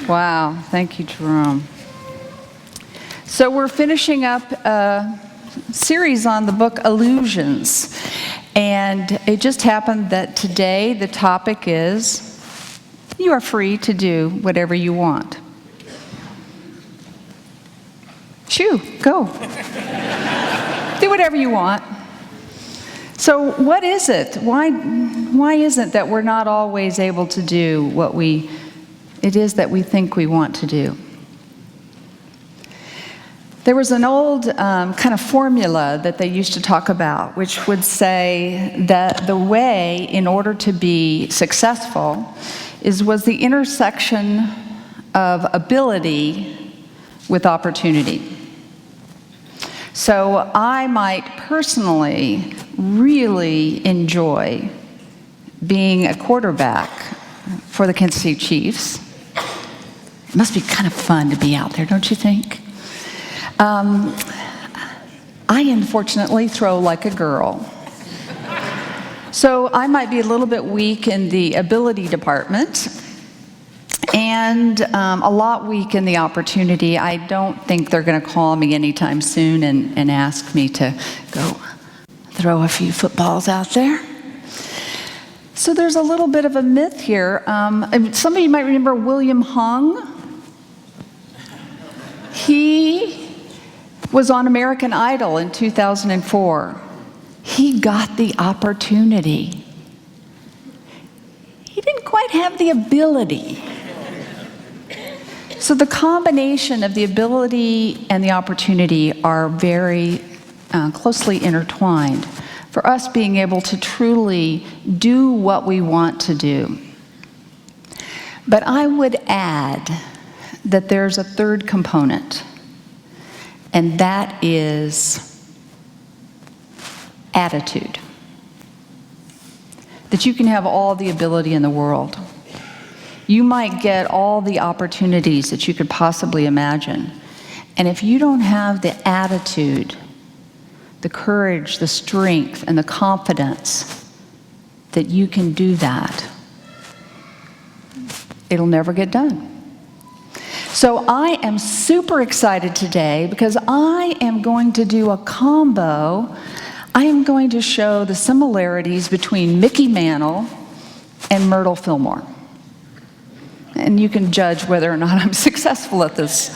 Wow, thank you, Jerome. So we're finishing up a series on the book Illusions, and it just happened that today the topic is, you are free to do whatever you want. Shoo, go. Do whatever you want. So what is it? Why is it that we're not always able to do what it is that we think we want to do? There was an old kind of formula that they used to talk about, which would say that the way in order to be successful was the intersection of ability with opportunity. So I might personally really enjoy being a quarterback for the Kansas City Chiefs. It must be kind of fun to be out there, don't you think? I unfortunately throw like a girl. So I might be a little bit weak in the ability department and a lot weak in the opportunity. I don't think they're going to call me anytime soon and ask me to go throw a few footballs out there. So there's a little bit of a myth here. Some of you might remember William Hung. He was on American Idol in 2004. He got the opportunity. He didn't quite have the ability. So the combination of the ability and the opportunity are very closely intertwined for us being able to truly do what we want to do. But I would add that there's a third component, and that is attitude. That you can have all the ability in the world. You might get all the opportunities that you could possibly imagine. And if you don't have the attitude, the courage, the strength, and the confidence that you can do that, it'll never get done. So I am super excited today because I am going to do a combo. I am going to show the similarities between Mickey Mantle and Myrtle Fillmore. And you can judge whether or not I'm successful at this.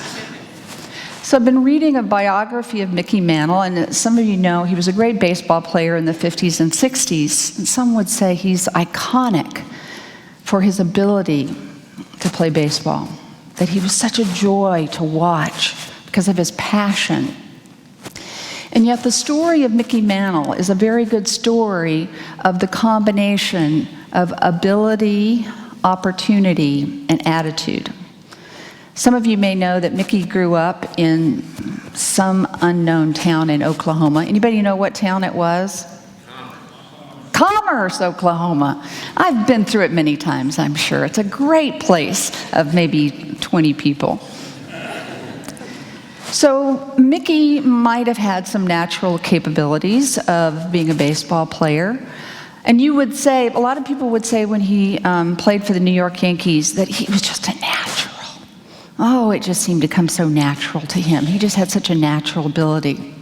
So I've been reading a biography of Mickey Mantle, and some of you know he was a great baseball player in the 50s and 60s. And some would say he's iconic for his ability to play baseball. That he was such a joy to watch because of his passion. And yet the story of Mickey Mantle is a very good story of the combination of ability, opportunity, and attitude. Some of you may know that Mickey grew up in some unknown town in Oklahoma. Anybody know what town it was? Commerce, Oklahoma. I've been through it many times, I'm sure. It's a great place of maybe 20 people. So Mickey might have had some natural capabilities of being a baseball player. And you would say, a lot of people would say when he played for the New York Yankees that he was just a natural. Oh, it just seemed to come so natural to him. He just had such a natural ability.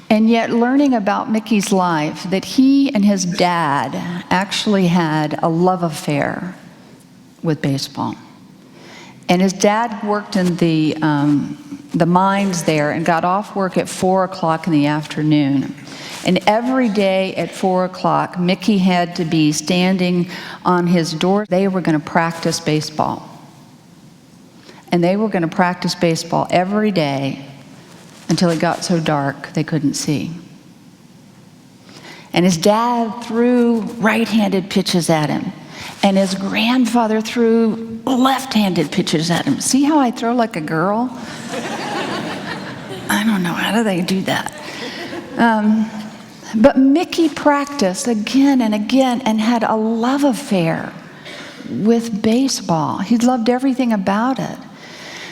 And yet learning about Mickey's life, that he and his dad actually had a love affair with baseball. And his dad worked in the mines there and got off work at 4 o'clock in the afternoon. And every day at 4 o'clock, Mickey had to be standing on his door. They were going to practice baseball. And they were going to practice baseball every day until it got so dark they couldn't see. And his dad threw right-handed pitches at him. And his grandfather threw left-handed pitches at him. See how I throw like a girl? I don't know, how do they do that? But Mickey practiced again and again and had a love affair with baseball. He loved everything about it.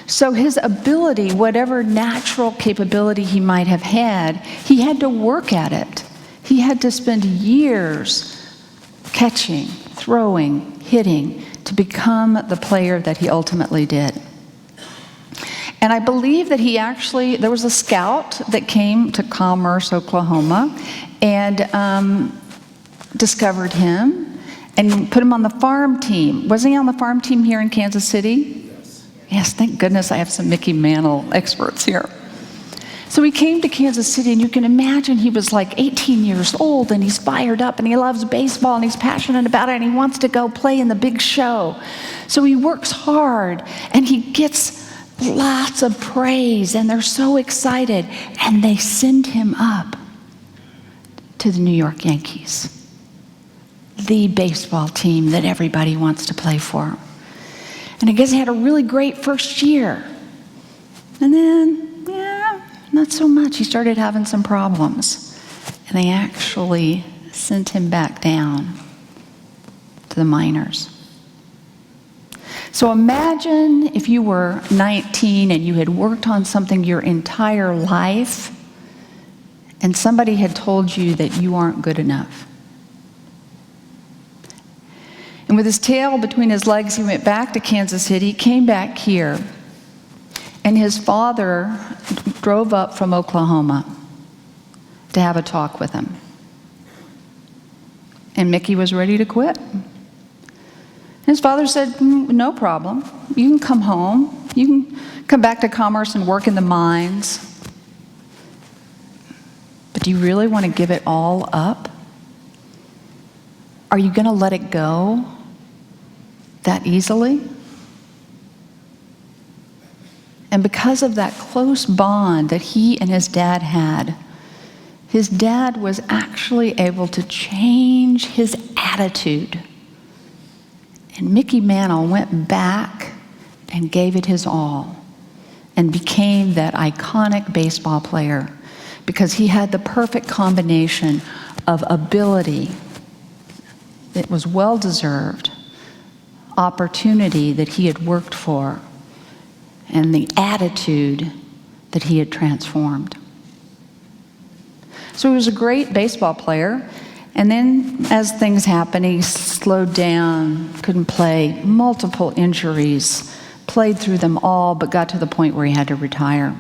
So his ability, whatever natural capability he might have had, he had to work at it. He had to spend years catching, throwing, hitting, to become the player that he ultimately did. And I believe that there was a scout that came to Commerce, Oklahoma, and discovered him and put him on the farm team. Wasn't he on the farm team here in Kansas City? Yes, thank goodness I have some Mickey Mantle experts here. So he came to Kansas City, and you can imagine he was like 18 years old, and he's fired up, and he loves baseball, and he's passionate about it, and he wants to go play in the big show. So he works hard, and he gets lots of praise, and they're so excited, and they send him up to the New York Yankees, the baseball team that everybody wants to play for. And I guess he had a really great first year. And then, not so much. He started having some problems. And they actually sent him back down to the minors. So imagine if you were 19 and you had worked on something your entire life, and somebody had told you that you aren't good enough. And with his tail between his legs, he went back to Kansas City, came back here, and his father drove up from Oklahoma to have a talk with him. And Mickey was ready to quit. His father said, no problem. You can come home. You can come back to Commerce and work in the mines. But do you really want to give it all up? Are you going to let it go that easily? And because of that close bond that he and his dad had, his dad was actually able to change his attitude. And Mickey Mantle went back and gave it his all and became that iconic baseball player because he had the perfect combination of ability that was well-deserved, opportunity that he had worked for, and the attitude that he had transformed. So he was a great baseball player. And then as things happened, he slowed down, couldn't play, multiple injuries, played through them all, but got to the point where he had to retire.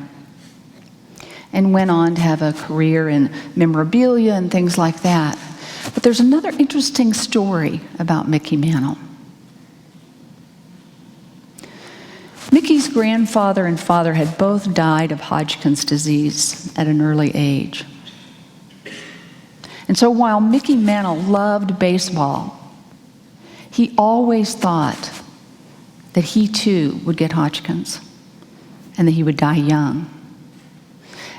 And went on to have a career in memorabilia and things like that. But there's another interesting story about Mickey Mantle. Mickey's grandfather and father had both died of Hodgkin's disease at an early age. And so while Mickey Mantle loved baseball, he always thought that he too would get Hodgkin's and that he would die young.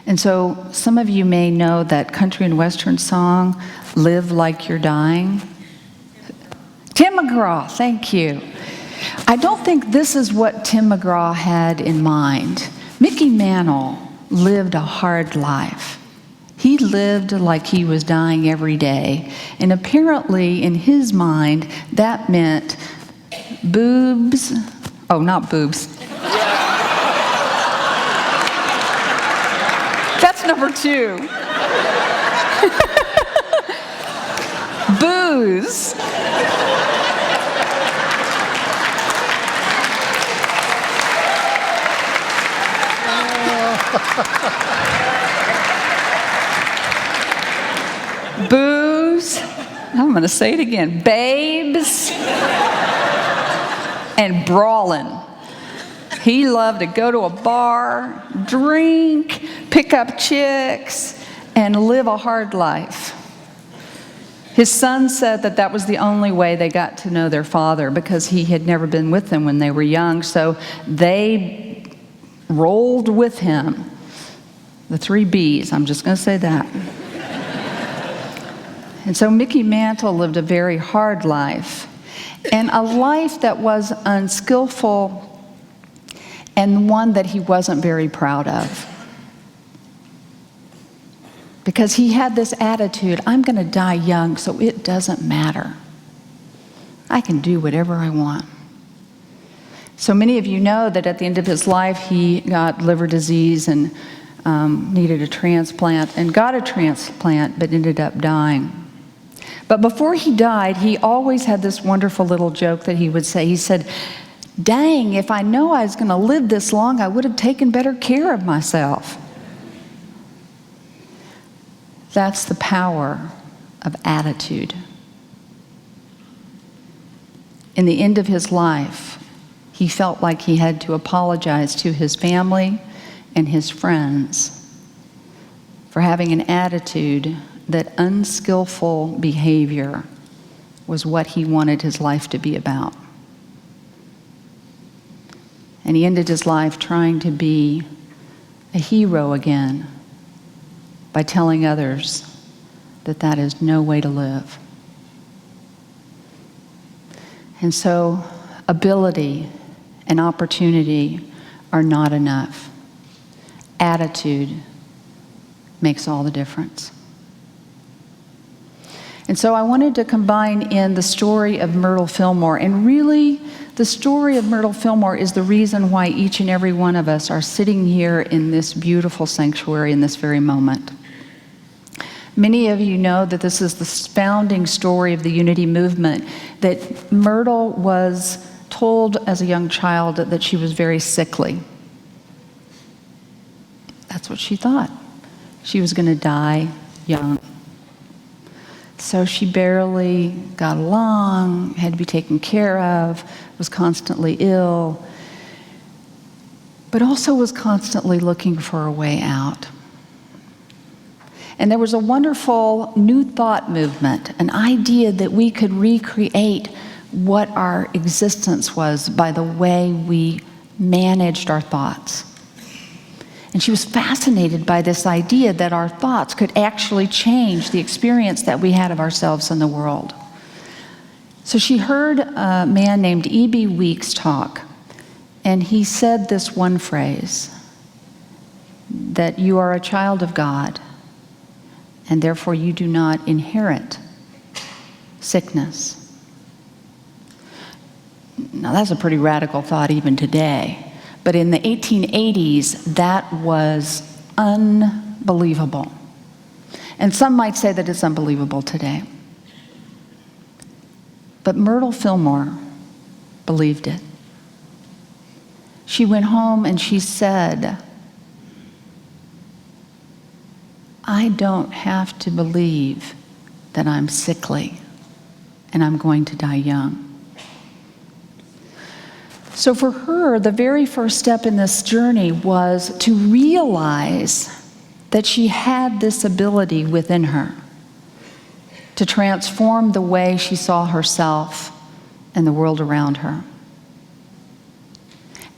And so some of you may know that country and western song, Live Like You're Dying. Tim McGraw, thank you. I don't think this is what Tim McGraw had in mind. Mickey Mantle lived a hard life. He lived like he was dying every day. And apparently, in his mind, that meant boobs. Oh, not boobs. That's number 2. Booze. Booze, I'm going to say it again, babes, and brawling. He loved to go to a bar, drink, pick up chicks, and live a hard life. His son said that that was the only way they got to know their father because he had never been with them when they were young, so they rolled with him. The 3 B's, I'm just going to say that. And so Mickey Mantle lived a very hard life, and a life that was unskillful and one that he wasn't very proud of. Because he had this attitude, I'm going to die young, so it doesn't matter. I can do whatever I want. So many of you know that at the end of his life, he got liver disease and needed a transplant, and got a transplant, but ended up dying. But before he died, he always had this wonderful little joke that he would say. He said, "Dang, if I know I was going to live this long, I would have taken better care of myself." That's the power of attitude. In the end of his life, he felt like he had to apologize to his family and his friends for having an attitude that unskillful behavior was what he wanted his life to be about. And he ended his life trying to be a hero again by telling others that that is no way to live. And so, ability and opportunity are not enough. Attitude makes all the difference. And so I wanted to combine in the story of Myrtle Fillmore. And really, the story of Myrtle Fillmore is the reason why each and every one of us are sitting here in this beautiful sanctuary in this very moment. Many of you know that this is the founding story of the Unity movement, that Myrtle was told as a young child that she was very sickly. That's what she thought. She was going to die young. So she barely got along, had to be taken care of, was constantly ill, but also was constantly looking for a way out. And there was a wonderful New Thought movement, an idea that we could recreate what our existence was by the way we managed our thoughts. And she was fascinated by this idea that our thoughts could actually change the experience that we had of ourselves in the world. So she heard a man named E.B. Weeks talk, and he said this one phrase, that you are a child of God, and therefore you do not inherit sickness. Now that's a pretty radical thought even today. But in the 1880s, that was unbelievable. And some might say that it's unbelievable today. But Myrtle Fillmore believed it. She went home and she said, I don't have to believe that I'm sickly and I'm going to die young. So for her, the very first step in this journey was to realize that she had this ability within her to transform the way she saw herself and the world around her.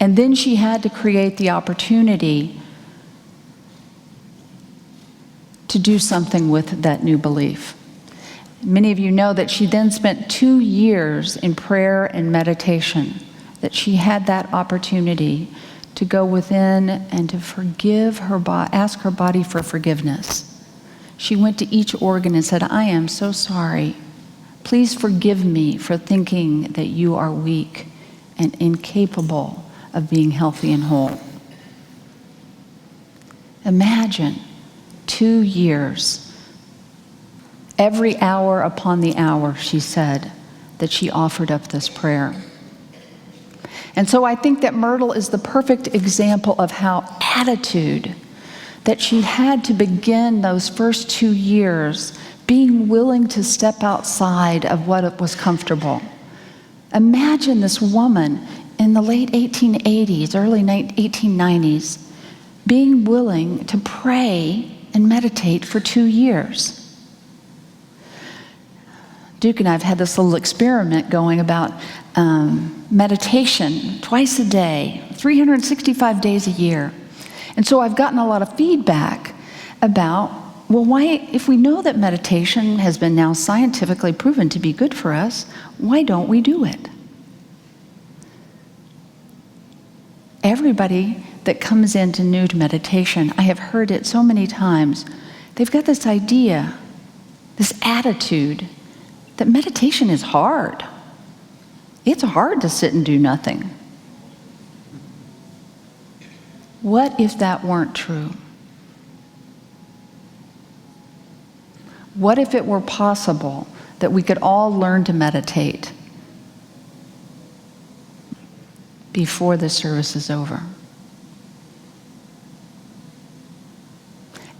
And then she had to create the opportunity to do something with that new belief. Many of you know that she then spent 2 years in prayer and meditation, that she had that opportunity to go within and to forgive her body, ask her body for forgiveness. She went to each organ and said, I am so sorry. Please forgive me for thinking that you are weak and incapable of being healthy and whole. Imagine 2 years. Every hour upon the hour, she said, that she offered up this prayer. And so I think that Myrtle is the perfect example of how attitude, that she had to begin those first 2 years being willing to step outside of what was comfortable. Imagine this woman in the late 1880s, early 1890s, being willing to pray and meditate for 2 years. Duke and I have had this little experiment going about meditation twice a day, 365 days a year. And so I've gotten a lot of feedback about, well, why, if we know that meditation has been now scientifically proven to be good for us, why don't we do it? Everybody that comes into new to meditation, I have heard it so many times, they've got this idea, this attitude, that meditation is hard. It's hard to sit and do nothing. What if that weren't true? What if it were possible that we could all learn to meditate before the service is over.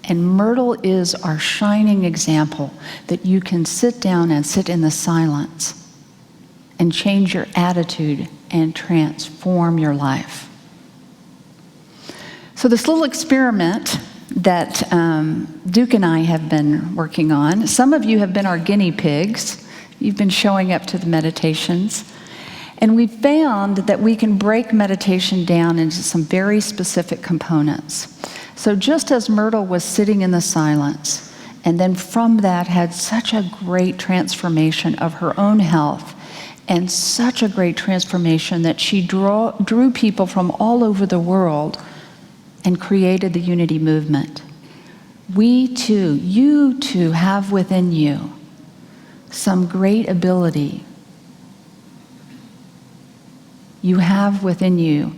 And Myrtle is our shining example that you can sit down and sit in the silence and change your attitude and transform your life. So this little experiment that Duke and I have been working on, some of you have been our guinea pigs. You've been showing up to the meditations. And we found that we can break meditation down into some very specific components. So just as Myrtle was sitting in the silence, and then from that had such a great transformation of her own health, and such a great transformation that she drew people from all over the world and created the Unity movement. We too, you too, have within you some great ability. You have within you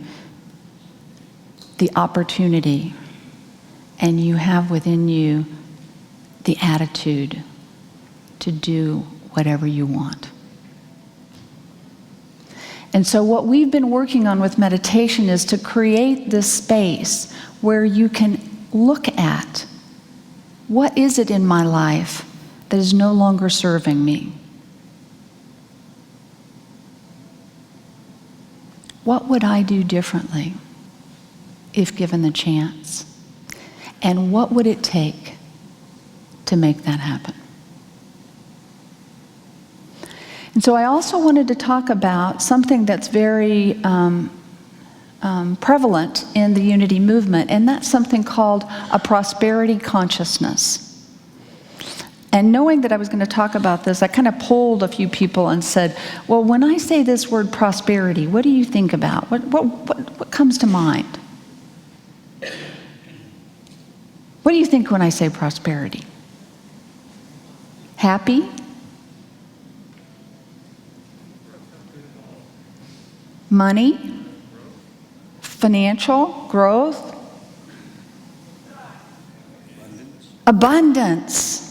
the opportunity, and you have within you the attitude to do whatever you want. And so what we've been working on with meditation is to create this space where you can look at, what is it in my life that is no longer serving me? What would I do differently if given the chance? And what would it take to make that happen? And so I also wanted to talk about something that's very prevalent in the Unity movement, and that's something called a prosperity consciousness. And knowing that I was going to talk about this, I kind of polled a few people and said, well, when I say this word prosperity, what do you think about? What comes to mind? What do you think when I say prosperity? Happy? Money? Financial? Growth? Abundance.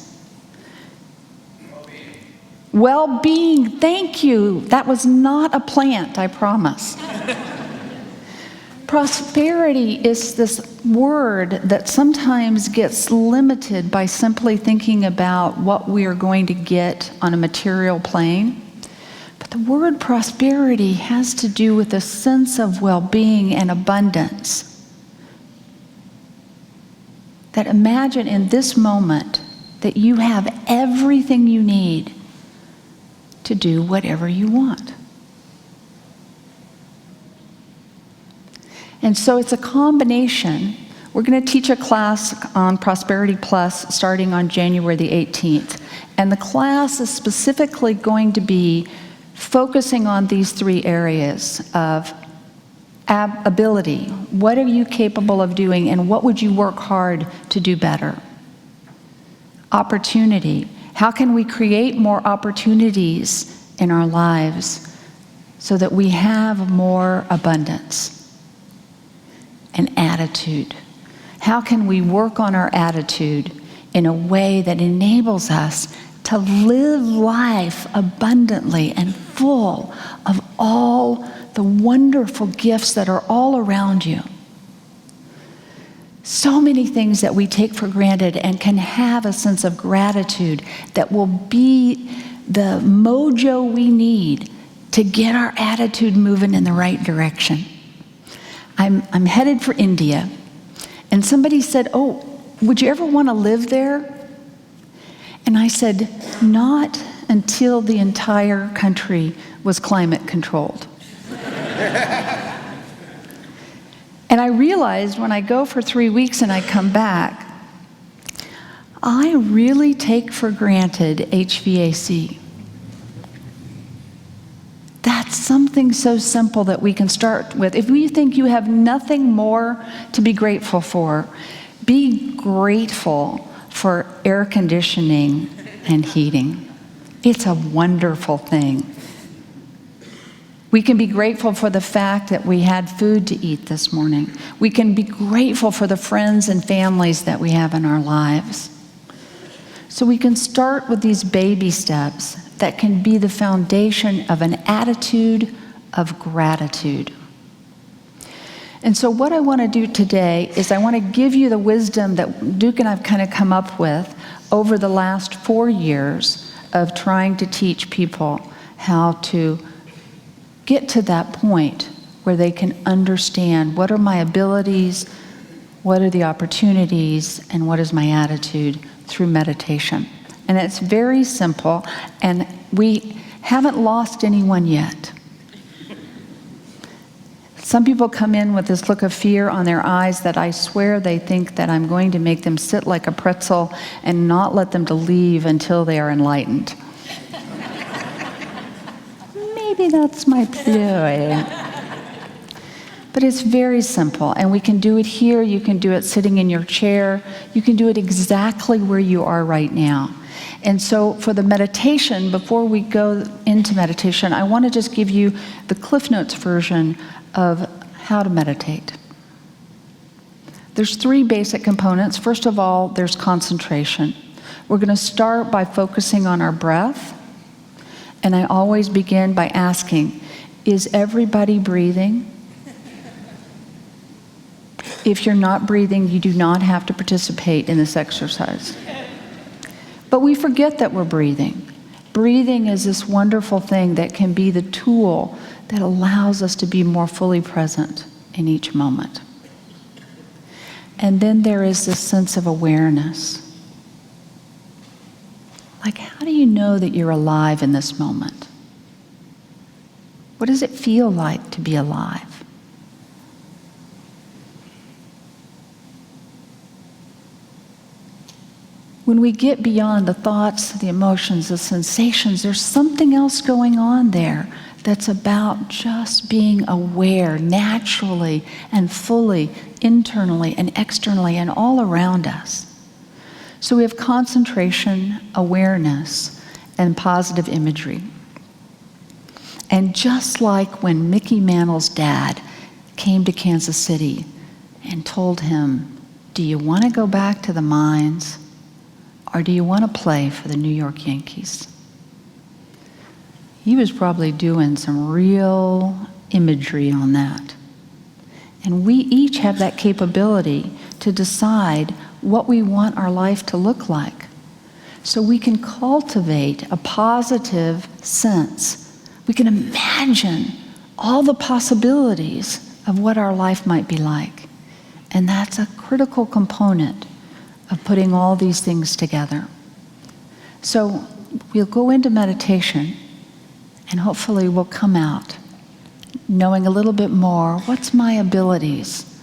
Well-being. Thank you. That was not a plant, I promise. Prosperity is this word that sometimes gets limited by simply thinking about what we are going to get on a material plane. But the word prosperity has to do with a sense of well-being and abundance. That imagine in this moment that you have everything you need to do whatever you want. And so it's a combination. We're going to teach a class on Prosperity Plus starting on January the 18th. And the class is specifically going to be focusing on these three areas of ability. What are you capable of doing, and what would you work hard to do better? Opportunity. How can we create more opportunities in our lives so that we have more abundance? And attitude. How can we work on our attitude in a way that enables us to live life abundantly and full of all the wonderful gifts that are all around you? So many things that we take for granted and can have a sense of gratitude that will be the mojo we need to get our attitude moving in the right direction. I'm headed for India, and somebody said, oh, would you ever want to live there? And I said, not until the entire country was climate controlled. And I realized when I go for 3 weeks and I come back, I really take for granted HVAC. That's something so simple that we can start with. If you think you have nothing more to be grateful for, be grateful for air conditioning and heating. It's a wonderful thing. We can be grateful for the fact that we had food to eat this morning. We can be grateful for the friends and families that we have in our lives. So we can start with these baby steps. that can be the foundation of an attitude of gratitude. And so what I want to do today is I want to give you the wisdom that Duke and I've kind of come up with over the last 4 years of trying to teach people how to get to that point where they can understand what are my abilities, what are the opportunities, and what is my attitude through meditation. And it's very simple, and we haven't lost anyone yet. Some people come in with this look of fear on their eyes that I swear they think that I'm going to make them sit like a pretzel and not let them to leave until they are enlightened. Maybe that's my ploy. But it's very simple, and we can do it here. You can do it sitting in your chair. You can do it exactly where you are right now. And so for the meditation, before we go into meditation, I want to just give you the Cliff Notes version of how to meditate. There's 3 basic components. First of all, there's concentration. We're going to start by focusing on our breath. And I always begin by asking, is everybody breathing? If you're not breathing, you do not have to participate in this exercise. But we forget that we're breathing. Breathing is this wonderful thing that can be the tool that allows us to be more fully present in each moment. And then there is this sense of awareness. Like, how do you know that you're alive in this moment? What does it feel like to be alive? When we get beyond the thoughts, the emotions, the sensations, there's something else going on there that's about just being aware naturally and fully, internally and externally and all around us. So we have concentration, awareness, and positive imagery. And just like when Mickey Mantle's dad came to Kansas City and told him, do you want to go back to the mines? Or do you want to play for the New York Yankees? He was probably doing some real imagery on that. And we each have that capability to decide what we want our life to look like. So we can cultivate a positive sense. We can imagine all the possibilities of what our life might be like. And that's a critical component of putting all these things together. So we'll go into meditation, and hopefully we'll come out knowing a little bit more, what's my abilities,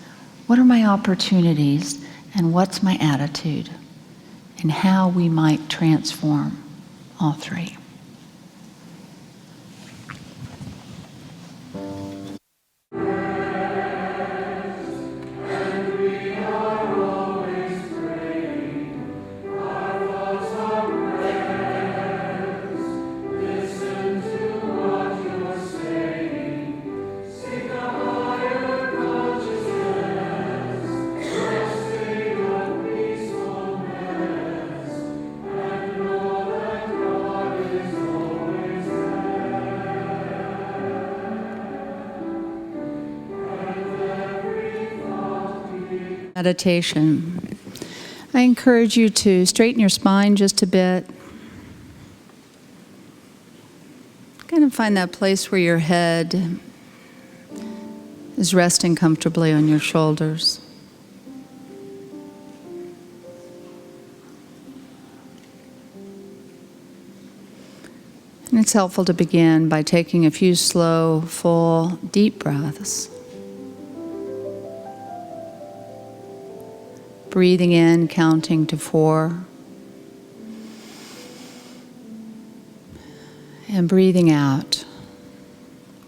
what are my opportunities, and what's my attitude, and how we might transform all 3. Meditation. I encourage you to straighten your spine just a bit. Kind of find that place where your head is resting comfortably on your shoulders. And it's helpful to begin by taking a few slow, full, deep breaths. Breathing in, counting to 4. And breathing out,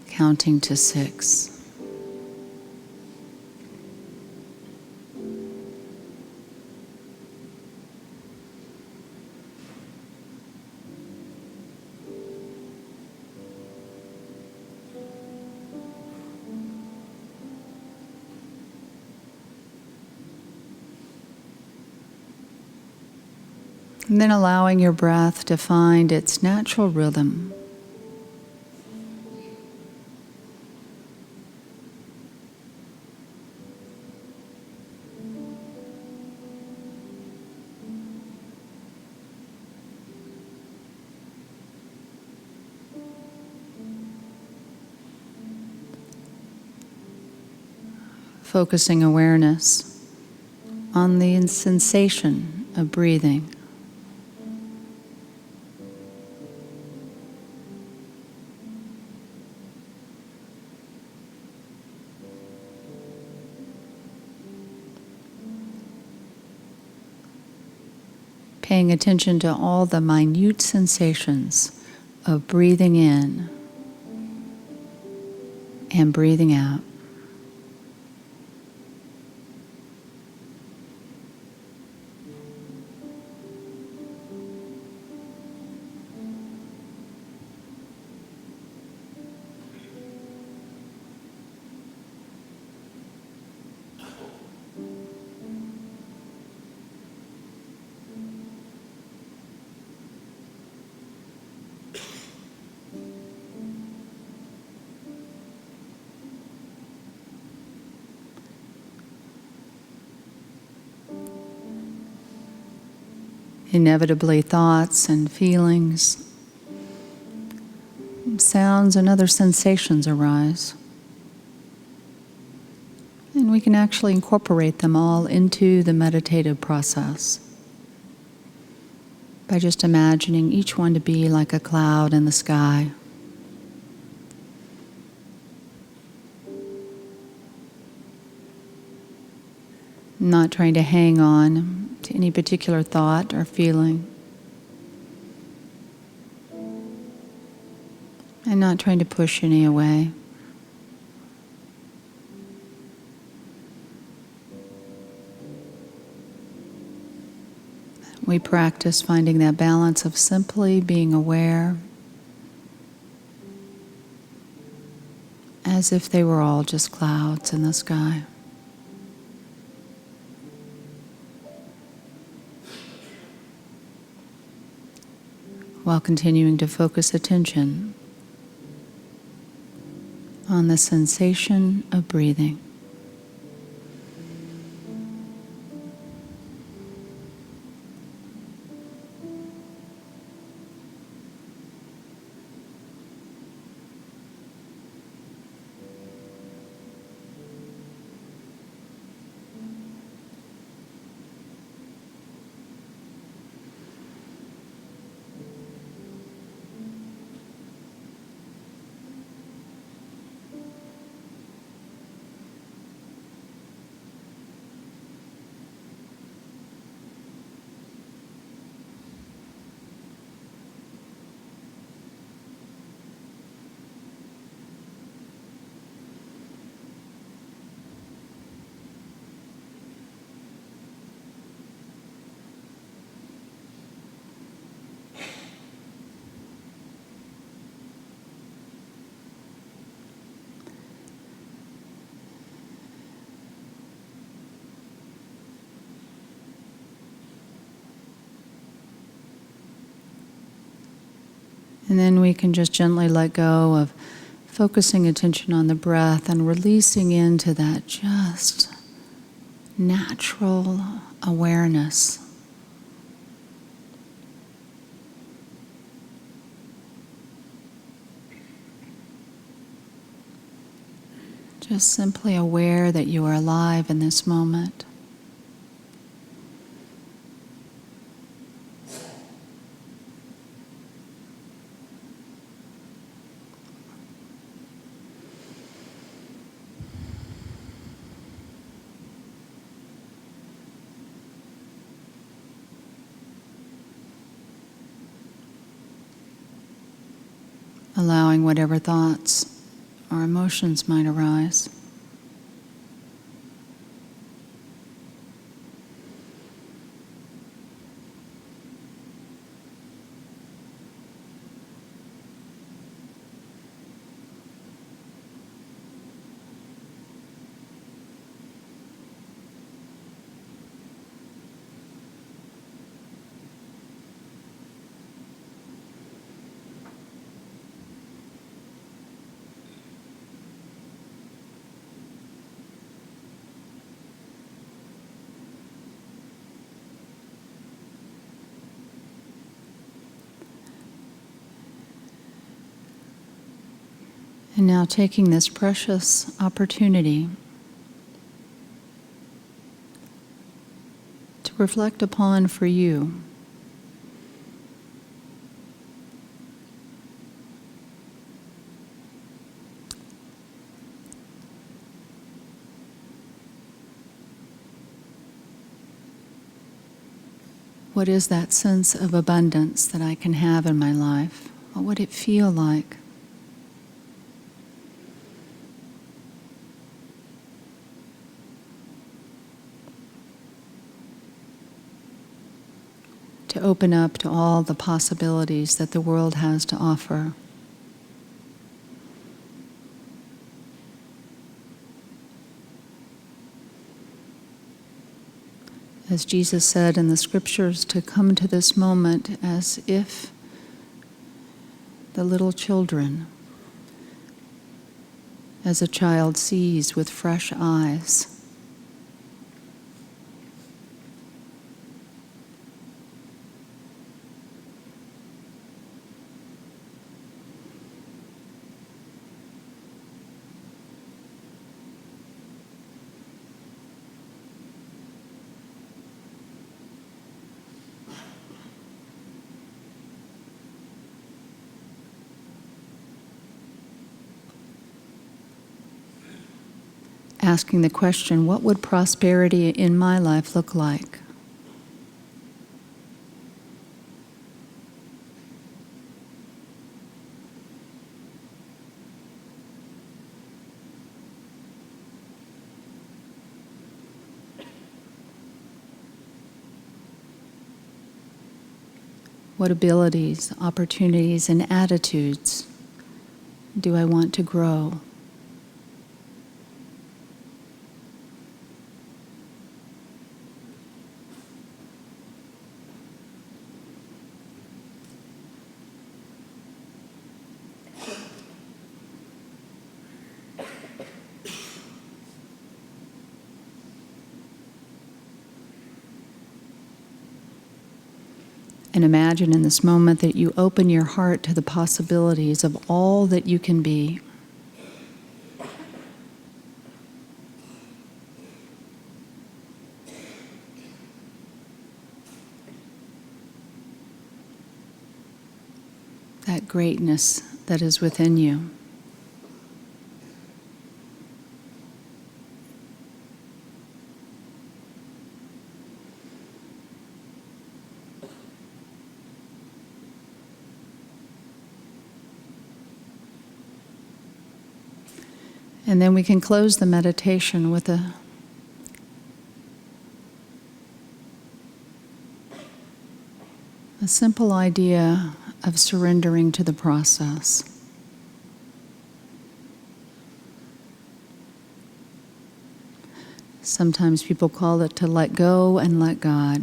counting to 6. And then allowing your breath to find its natural rhythm. Focusing awareness on the sensation of breathing. Paying attention to all the minute sensations of breathing in and breathing out. Inevitably, thoughts and feelings, sounds and other sensations arise. And we can actually incorporate them all into the meditative process by just imagining each one to be like a cloud in the sky. Not trying to hang on to any particular thought or feeling. And not trying to push any away. We practice finding that balance of simply being aware as if they were all just clouds in the sky. While continuing to focus attention on the sensation of breathing. And then we can just gently let go of focusing attention on the breath and releasing into that just natural awareness. Just simply aware that you are alive in this moment. Allowing whatever thoughts or emotions might arise. And now taking this precious opportunity to reflect upon for you what is that sense of abundance that I can have in my life? What would it feel like? To open up to all the possibilities that the world has to offer. As Jesus said in the scriptures, to come to this moment as if the little children, as a child sees with fresh eyes. Asking the question, what would prosperity in my life look like? What abilities, opportunities, and attitudes do I want to grow? And imagine in this moment that you open your heart to the possibilities of all that you can be. That greatness that is within you. And then we can close the meditation with a simple idea of surrendering to the process. Sometimes people call it to let go and let God.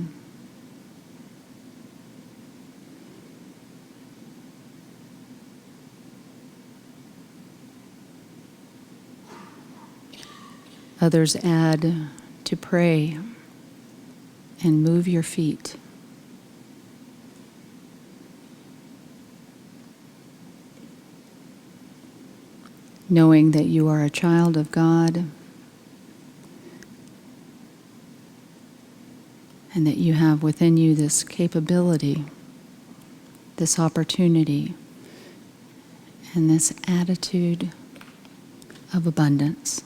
Others add to pray and move your feet. Knowing that you are a child of God and that you have within you this capability, this opportunity, and this attitude of abundance.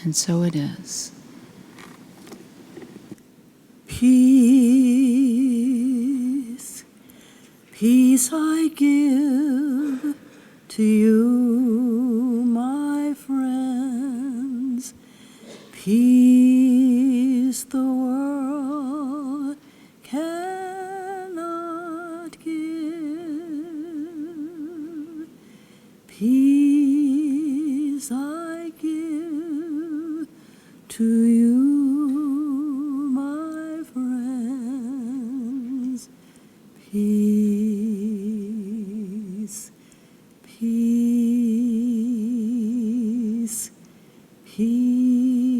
And so it is. Peace, peace I give to you, my friends. Peace the world cannot give. Peace I give to you, my friends. Peace, peace, He